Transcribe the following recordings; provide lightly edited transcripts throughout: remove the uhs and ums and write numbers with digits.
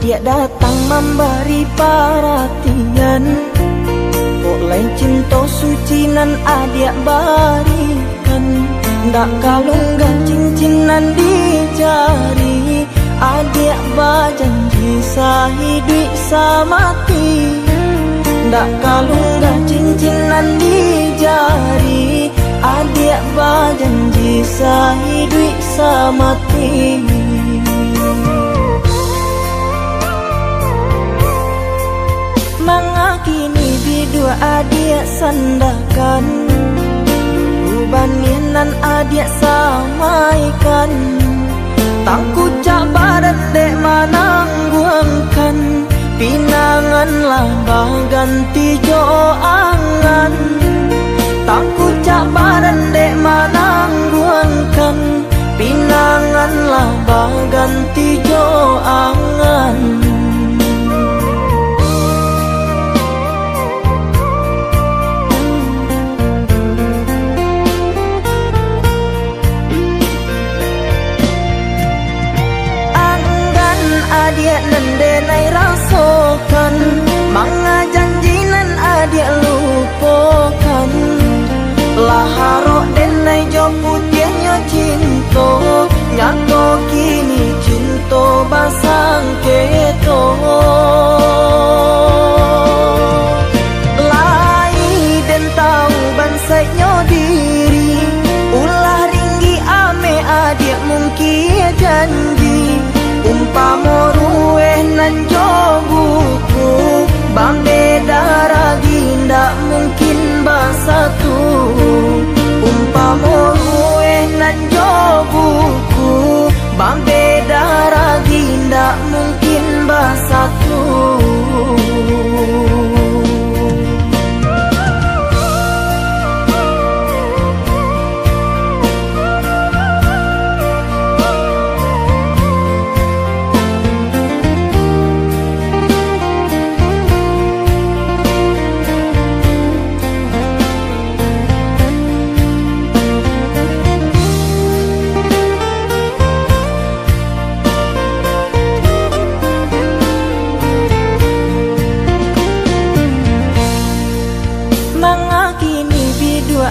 Dia datang memberi perhatian, oleh cinta suci nan adik barikan. Ndak kalunggan cincinan di jari, adik berjanji sehidup semati. Ndak kalunggan cincinan di jari, adik berjanji sehidup semati. Mengakini bidua adik sandakan, ubaninan adik samaikan. Tangku cabaran dek manangguangkan, pinangan lambah ganti jo angan. Tangku cabaran dek manangguangkan, pinangan lambah ganti jo angan. Adik nendenai rasakan, manga janjinan adik lupakan. Laharok denai jo putihnya cinta, nyato kini cinta basang keto. Lai den tahu bansainya diri, ulah ringgi ame adik mungkin janji. Umpama rueh nan jo buku, bambeda ragi ndak mungkin bersatu. Umpama rueh nan jo buku, bambeda ragi ndak mungkin bersatu.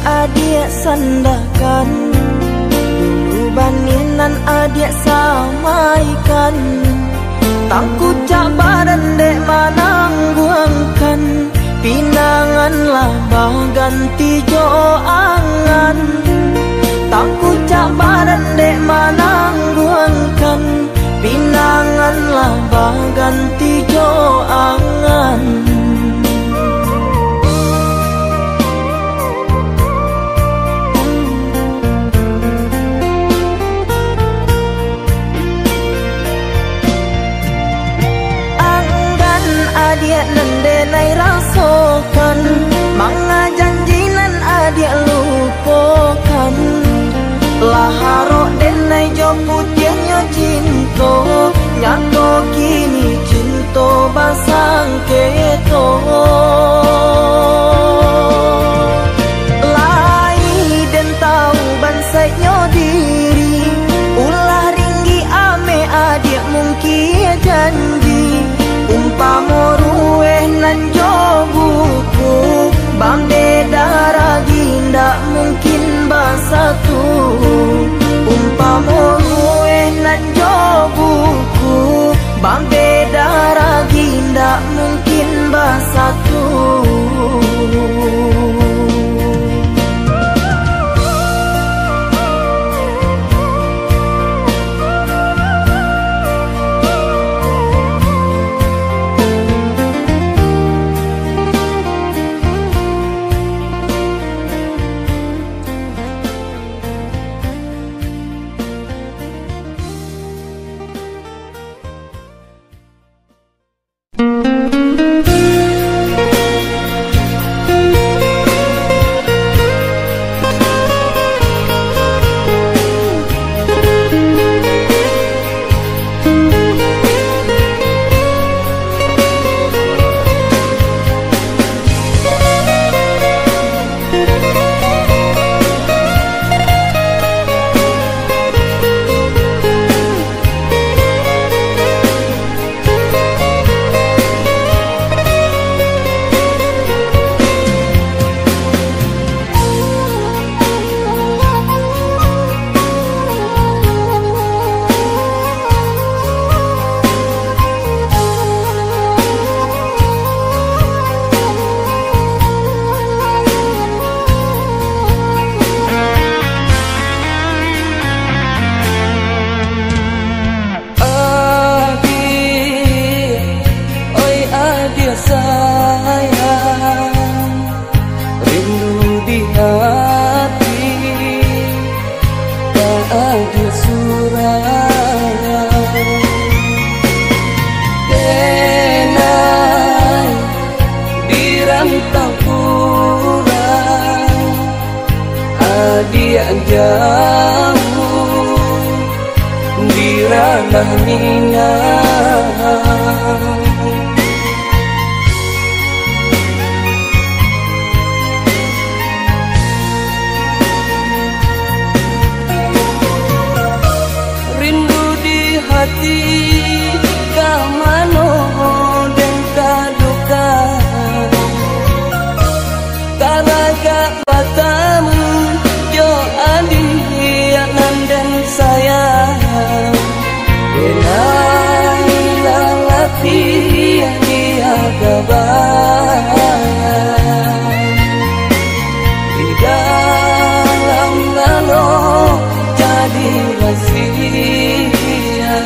Adik sandakan, dulu baninan adik samaikan. Tangku cabaran dek manangguangkan, pinangan lambah ganti jo angan. Tangku cabaran dek manangguangkan, pinangan lambah ganti jo angan. Adik nendenai rasakan, manga janjinan adik lupakan. Laharok denai jo putihnya cinta, nyato kini cinta basang keto. Lai den tahu bansainya diri, ulah ringgi ame adik mungkin janji. Umpama rueh nan jo buku, bambeda ragi ndak mungkin bersatu. Umpama rueh nan jo buku, bambeda ragi ndak mungkin bersatu. kamu di ranah minang. Rindu di hati kamano dan kaduka, karaga batamu yo adi anan dan sayang. Benai lalati dia kabar di dalam lalo jadi rahasia.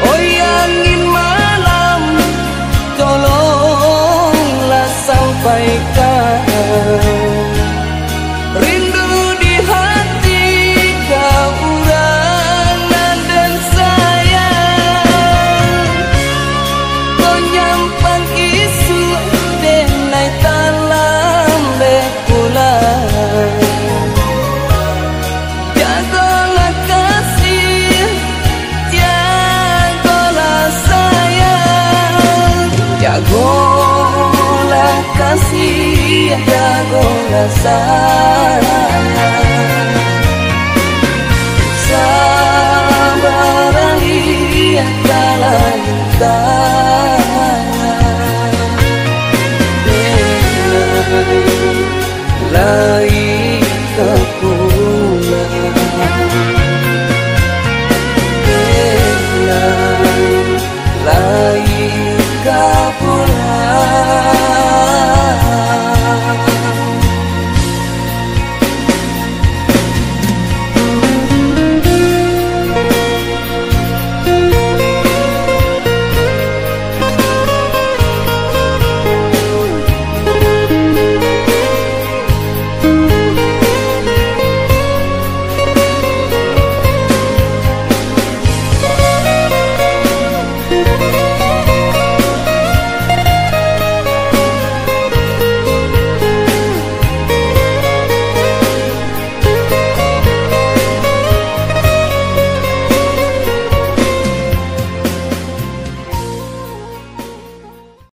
Oh angin malam, tolonglah sampaikan rindu di hati kaurangan dan sayang. Kau nyampang isu denai talam bekulan, jagolah kasih, jagolah sayang, jagolah kasih, jagolah sayang.